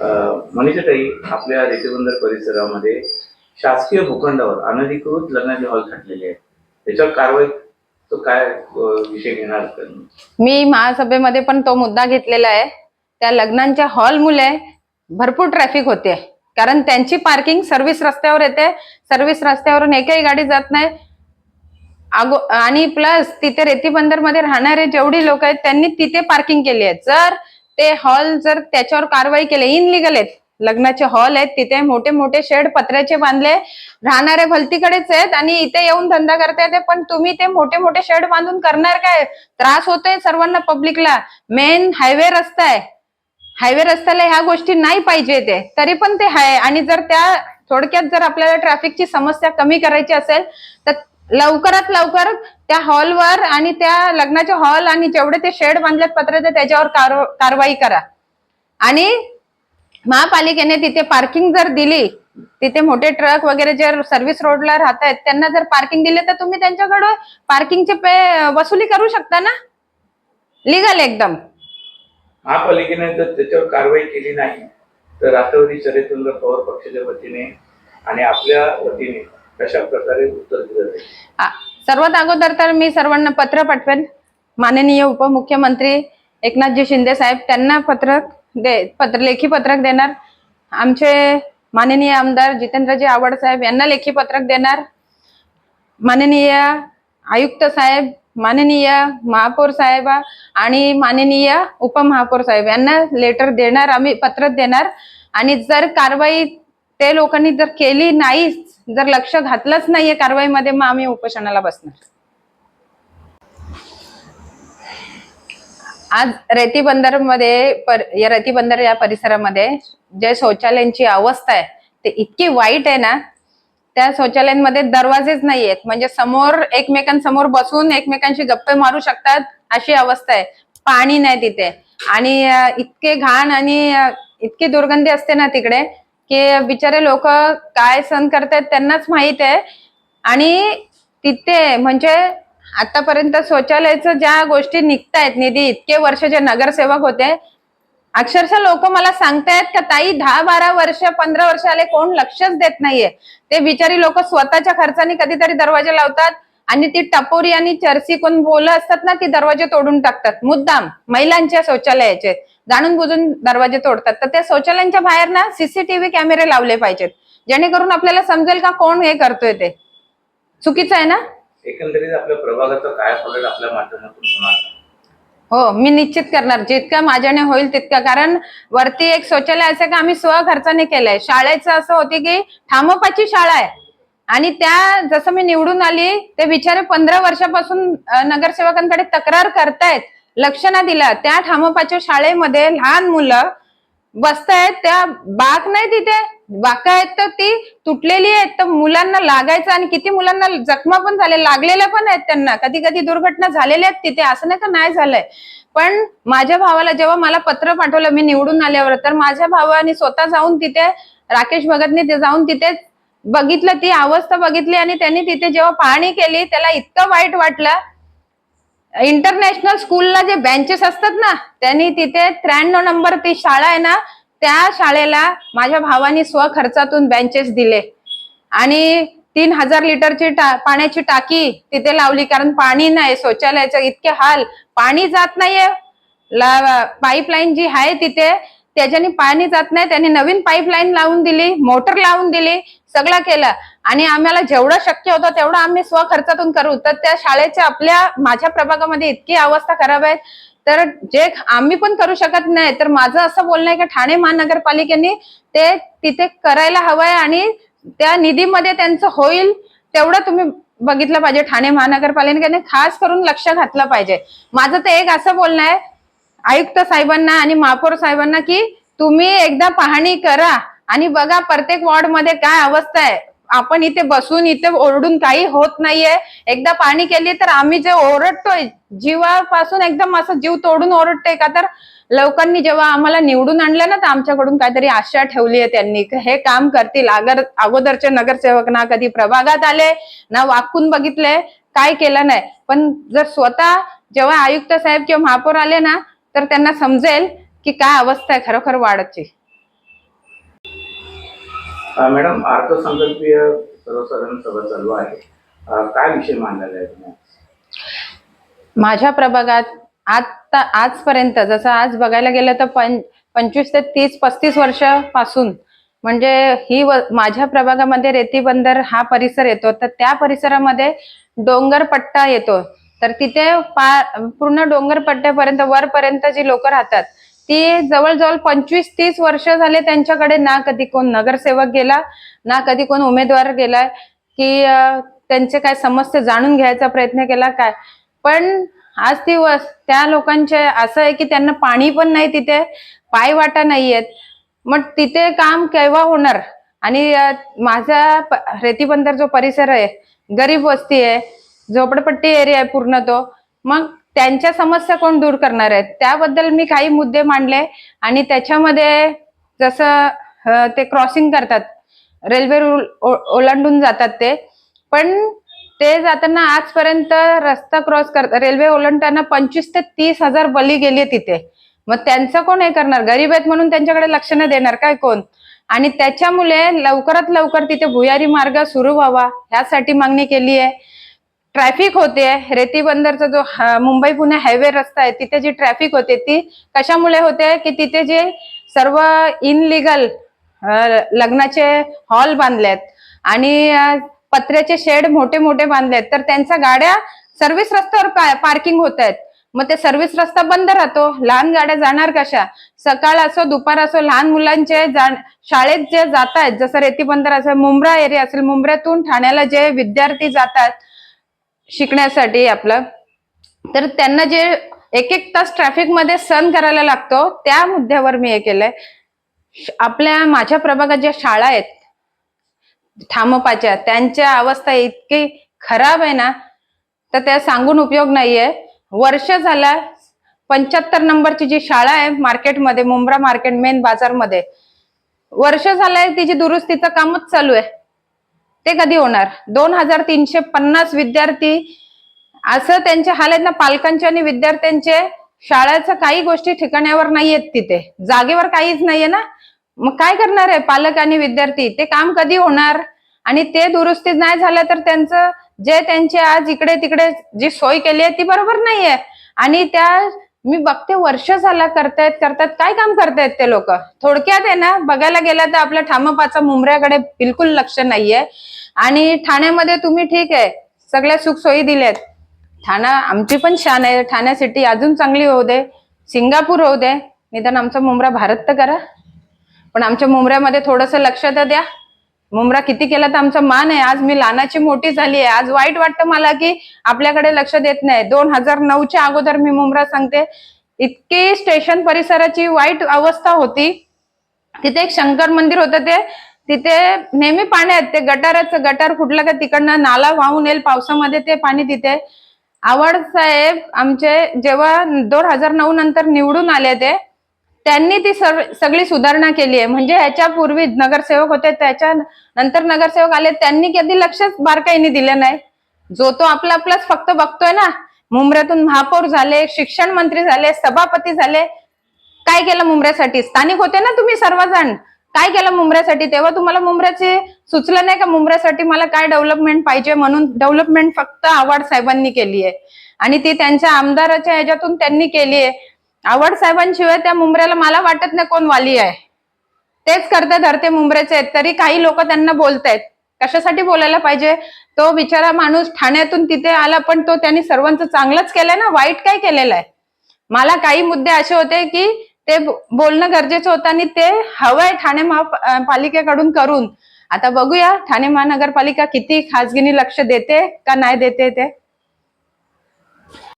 मनीषाताई, आपल्या रेतीबंदर परिसरामध्ये शासकीय भूखंडावर अनधिकृत लग्नाचे हॉल थाटलेले आहेत. त्याच्यावर कारवाई तो काय विषय घेणार? मी महासभेमध्ये पण तो मुद्दा घेतलेला आहे. त्या लग्नांच्या हॉल मुळे भरपूर ट्रॅफिक होते, कारण त्यांची पार्किंग सर्व्हिस रस्त्यावर येते. सर्व्हिस रस्त्यावरून एकही गाडी जात नाही. आणि प्लस तिथे रेती बंदर मध्ये राहणारे जेवढी लोक आहेत त्यांनी तिथे पार्किंग केली आहे. जर ते हॉल जर त्याच्यावर कारवाई केली, इनलिगल आहेत, लग्नाचे हॉल आहेत, तिथे मोठे मोठे शेड पत्र्याचे बांधले, राहणारे भलतीकडेच आहेत आणि इथे येऊन धंदा करता येते. पण तुम्ही ते मोठे मोठे शेड बांधून करणार काय? त्रास होतोय सर्वांना, पब्लिकला. मेन हायवे रस्ता आहे, हायवे रस्त्याला ह्या गोष्टी नाही पाहिजे ते, तरी पण ते आहे. आणि जर त्या थोडक्यात जर आपल्याला ट्रॅफिकची समस्या कमी करायची असेल तर लवकरात लवकर त्या हॉलवर आणि त्या लग्नाचे हॉल आणि जेवढे ते शेड बांधलेत पत्र्याचे त्याच्यावर कारवाई करा. आणि महापालिकेने तिथे पार्किंग जर दिली, तिथे मोठे ट्रक वगैरे जर सर्व्हिस रोडला राहत आहेत त्यांना जर पार्किंग दिले तर तुम्ही त्यांच्याकडे पार्किंगचे वसुली करू शकता ना, लिगल एकदम. महापालिकेने जर त्याच्यावर कारवाई केली नाही तर राष्ट्रवादी शरदचंद्र पवार पक्षाच्या वतीने आणि आपल्या वतीने कशा प्रकारे उत्तर दिलं जाईल? सर्वात अगोदर तर मी सर्वांना पत्र पाठवेल. माननीय उपमुख्यमंत्री एकनाथजी शिंदे साहेब त्यांना लेखी पत्रक देणार. आमचे माननीय आमदार जितेंद्रजी आव्हाड साहेब यांना लेखी पत्रक देणार. माननीय आयुक्त साहेब, माननीय महापौर साहेब आणि माननीय उपमहापौर साहेब यांना लेटर देणार, आम्ही पत्र देणार. आणि जर कारवाई ते लोकांनी जर केली नाही, जर लक्ष घातलंच नाहीये कारवाईमध्ये, मग आम्ही उपोषणाला बसणार. आज रेती बंदर या परिसरामध्ये जे शौचालयांची अवस्था आहे ते इतकी वाईट आहे ना. त्या शौचालयांमध्ये दरवाजेच नाहीयेत, म्हणजे समोर एकमेकांसमोर बसून एकमेकांशी गप्पे मारू शकतात अशी अवस्था आहे. पाणी नाही तिथे आणि इतके घाण आणि इतकी दुर्गंधी असते ना तिकडे की बिचारे लोक काय सहन करतात त्यांनाच माहित आहे. आणि तिथे म्हणजे आतापर्यंत शौचालयाचं ज्या गोष्टी निघतायत निधी, इतके वर्ष जे नगरसेवक होते, अक्षरशः लोक मला सांगतायत का ताई 10-12 वर्ष 15 वर्ष आले कोण लक्षच देत नाहीये. ते बिचारी लोक स्वतःच्या खर्चाने कधीतरी दरवाजे लावतात आणि ती टपोरी आणि चरसी कोण बोल असतात ना, ती दरवाजे तोडून टाकतात मुद्दाम. महिलांच्या शौचालयाचे जाणून बुजून दरवाजे तोडतात. तर त्या शौचालयांच्या बाहेर ना सीसीटीव्ही कॅमेरे लावले पाहिजेत, जेणेकरून आपल्याला समजेल का कोण हे करतोय. ते चुकीचं आहे ना. एकंदरीत आपल्या प्रभागाचा काय फरक आपल्या माध्यमातून होणार? हो, मी निश्चित करणार, जितकं माझ्याने होईल तितकं. कारण वरती एक शौचालय असं का आम्ही स्वखर्चाने केलंय. शाळेचं असं होते की ठामोपाची शाळा आहे आणि त्या जसं मी निवडून आली ते बिचारे 15 वर्षापासून नगरसेवकांकडे तक्रार करतायत, लक्ष ना दिलं. त्या ठामोपाच्या शाळेमध्ये लहान मुलं बसतायत, त्या बाक नाही तिथे, बाका आहेत तर ती तुटलेली आहेत, तर मुलांना लागायचं आणि किती मुलांना जखमा पण झाले, लागलेल्या पण आहेत त्यांना, कधी कधी दुर्घटना झालेल्या आहेत तिथे, असं नाही का नाही झालंय. पण माझ्या भावाला जेव्हा मला पत्र पाठवलं मी निवडून आल्यावर, तर माझ्या भावाने स्वतः जाऊन तिथे, राकेश भगतने ते जाऊन तिथे बघितलं, ती अवस्था बघितली आणि त्यांनी तिथे जेव्हा पाहणी केली त्याला इतकं वाईट वाटलं. इंटरनॅशनल स्कूलला जे बेंचेस असतात ना, त्यांनी तिथे 93 नंबर ती शाळा आहे ना, त्या शाळेला माझ्या भावानी स्वखर्चातून बेंचेस दिले आणि 3000 लिटरची पाण्याची टाकी तिथे लावली. कारण पाणी नाही, शौचालयाचं इतके हाल, पाणी जात नाहीये. पाईपलाईन जी आहे तिथे त्याच्याने पाणी जात नाही, त्यांनी नवीन पाईपलाईन लावून दिली, मोटर लावून दिली, सगळं केलं. आणि आम्हाला जेवढं शक्य होतं तेवढं आम्ही स्वखर्चातून करू. तर त्या शाळेच्या माझ्या प्रभागामध्ये इतकी अवस्था खराब आहे, तर जे आम्ही पण करू शकत नाही. तर माझं असं बोलणं आहे की ठाणे महानगरपालिकेने ते तिथे करायला हवंय आणि त्या निधीमध्ये त्यांचं होईल तेवढं तुम्ही बघितलं पाहिजे. ठाणे महानगरपालिकेने खास करून लक्ष घातलं पाहिजे. माझं तर एक असं बोलणं आहे आयुक्त साहेबांना आणि महापौर साहेबांना की तुम्ही एकदा पाहणी करा आणि बघा प्रत्येक वॉर्ड मध्ये काय अवस्था आहे. आपण इथे बसून इथे ओरडून काही होत नाहीये. एकदा पाहणी केली तर आम्ही जे ओरडतोय जीवापासून एकदम असं जीव तोडून ओरडतोय का, तर लोकांनी जेव्हा आम्हाला निवडून आणलं ना तर आमच्याकडून काहीतरी आशा ठेवली आहे त्यांनी, हे काम करतील. अगोदरचे नगरसेवक ना कधी प्रभागात आले ना वाकून बघितले, काय केलं नाही. पण जर स्वतः जेव्हा आयुक्त साहेब किंवा महापौर आले ना तर त्यांना समजेल की काय अवस्था आहे खरोखर वाढची. मॅडम, अर्थसंकल्पीय सर्वसाधारण सभा चालू आहे. काय विषय मांडलेला आहे तुम्ही? माझ्या प्रभागात आजपर्यंत जसं आज बघायला गेलं तर 25 ते 30-35 वर्षापासून म्हणजे माझ्या प्रभागामध्ये रेती बंदर हा परिसर येतो, तर त्या परिसरामध्ये डोंगर पट्टा येतो. तर तिथे पूर्ण डोंगर पट्ट्यापर्यंत वरपर्यंत जी लोक राहतात ती जवळजवळ 25-30 वर्ष झाले त्यांच्याकडे ना कधी कोण नगरसेवक गेला, ना कधी कोण उमेदवार गेला की त्यांचे काय समस्या जाणून घ्यायचा प्रयत्न केला काय. पण आज त्या लोकांचे असं आहे की त्यांना पाणी पण नाही, तिथे पायवाटा नाहीयेत. मग तिथे काम केव्हा होणार? आणि माझा रेती बंदर जो परिसर आहे, गरीब वस्ती आहे, झोपडपट्टी एरिया आहे पूर्ण तो. मग त्यांच्या समस्या कोण दूर करणार आहेत? त्याबद्दल मी काही मुद्दे मांडले आणि त्याच्यामध्ये जसं ते क्रॉसिंग करतात, रेल्वे ओलांडून जातात ते, पण ते जाताना आजपर्यंत रस्ता क्रॉस करतात रेल्वे ओलांडताना 25 ते 30 हजार बली गेली तिथे. मग त्यांचं कोण हे करणार? गरीब आहेत म्हणून त्यांच्याकडे लक्ष न देणार काय कोण? आणि त्याच्यामुळे लवकरात लवकर तिथे भुयारी मार्ग सुरू व्हावा ह्यासाठी मागणी केली आहे. ट्रॅफिक होते, रेती बंदरचा जो मुंबई पुणे हायवे रस्ता आहे तिथे जी ट्रॅफिक होते ती कशामुळे होते की तिथे जे सर्व इनलिगल लग्नाचे हॉल बांधलेत आणि पत्र्याचे शेड मोठे मोठे बांधलेत, तर त्यांच्या गाड्या सर्व्हिस रस्त्यावर पार्किंग होत आहेत. मग ते सर्व्हिस रस्ता बंद राहतो, लहान गाड्या जाणार कशा? सकाळ असो दुपार असो लहान मुलांचे शाळेत जे जात आहेत, जसं रेती बंदर असेल, मुंब्रा एरिया असेल, मुंब्र्यातून ठाण्याला जे विद्यार्थी जातात शिकण्यासाठी आपलं, तर त्यांना जे 1-1 तास ट्रॅफिक मध्ये सहन करायला लागतो, त्या मुद्द्यावर मी हे केलंय. माझ्या प्रभागात ज्या शाळा आहेत ठामपाच्या, त्यांच्या अवस्था इतकी खराब आहे ना, तर त्या सांगून उपयोग नाहीये. वर्ष झाला 75 नंबरची जी शाळा आहे मार्केटमध्ये, मुंब्रा मार्केट मेन बाजारमध्ये, वर्ष झालंय तिची दुरुस्तीचं कामच चालू आहे. ते कधी होणार? 2350 विद्यार्थी, असं त्यांचे हाल आहेत ना पालकांचे आणि विद्यार्थ्यांचे. शाळेच्या काही गोष्टी ठिकाण्यावर नाहीयेत, तिथे जागेवर काहीच नाहीये ना. मग काय करणार आहे पालक आणि विद्यार्थी? ते काम कधी होणार? आणि ते दुरुस्ती नाही झालं तर त्यांचं जे त्यांचे आज इकडे तिकडे जी सोय केली आहे ती बरोबर नाहीये. आणि मी बघते वर्ष झाला करतायत काय काम करतायत ते लोक? थोडक्यात आहे ना, बघायला गेलं तर आपल्या ठामपाचा मुंब्र्याकडे बिलकुल लक्ष नाहीये. आणि ठाण्यामध्ये तुम्ही ठीक आहे सगळ्या सुखसोयी दिल्यात, ठाणा आमची पण शान आहे, ठाणे सिटी अजून चांगली होऊ दे, सिंगापूर होऊ दे, निदान आमचा मुंब्रा भारत तर करा. पण आमच्या मुंब्र्यामध्ये थोडस लक्ष तर द्या. मुंब्रा किती केला तर आमचा मान आहे. आज मी लहानाची मोठी झाली आहे, आज वाईट वाटतं मला की आपल्याकडे लक्ष देत नाही. 2009च्या अगोदर मी मुंब्रा सांगते, इतकी स्टेशन परिसराची वाईट अवस्था होती. तिथे एक शंकर मंदिर होतं, तिथे नेहमी पाण्यात ते गटार फुटलं का तिकडनं नाला वाहून येईल पावसामध्ये ते पाणी तिथे. आवड साहेब आमचे जेव्हा 2009 नंतर निवडून आले त्यांनी ती सगळी सुधारणा केली आहे. म्हणजे ह्याच्यापूर्वी नगरसेवक होते, त्याच्या नंतर नगरसेवक आले, त्यांनी कधी लक्षच बारकाईने दिलं नाही. जो तो आपलाच फक्त बघतोय ना. मुंब्र्यातून महापौर झाले, शिक्षण मंत्री झाले, सभापती झाले, काय केलं मुंब्र्यासाठी? स्थानिक होते ना तुम्ही सर्वजण, काय केलं मुंब्र्यासाठी? तेव्हा तुम्हाला मुंब्र्याचे सुचलं नाही का मुंब्र्यासाठी मला काय डेव्हलपमेंट पाहिजे? म्हणून डेव्हलपमेंट फक्त आव्हाड साहेबांनी केली आहे आणि ती त्यांच्या आमदाराच्या ह्याच्यातून त्यांनी केली आहे. आव्हाड साहेबांशिवाय त्या मुंब्र्याला मला वाटत नाही कोण वाली आहे. तेच करते धरते मुंब्र्याचे आहेत, तरी काही लोक त्यांना बोलतायत. कशासाठी बोलायला पाहिजे? तो बिचारा माणूस ठाण्यातून तिथे आला, पण तो त्यांनी सर्वांचं चांगलंच केलंय ना, वाईट काय केलेलं आहे? मला काही मुद्दे असे होते की ते बोलणं गरजेचं होतं आणि ते हवंय ठाणे महापालिकेकडून करून. आता बघूया ठाणे महानगरपालिका किती खासगीने लक्ष देते का नाही देते ते.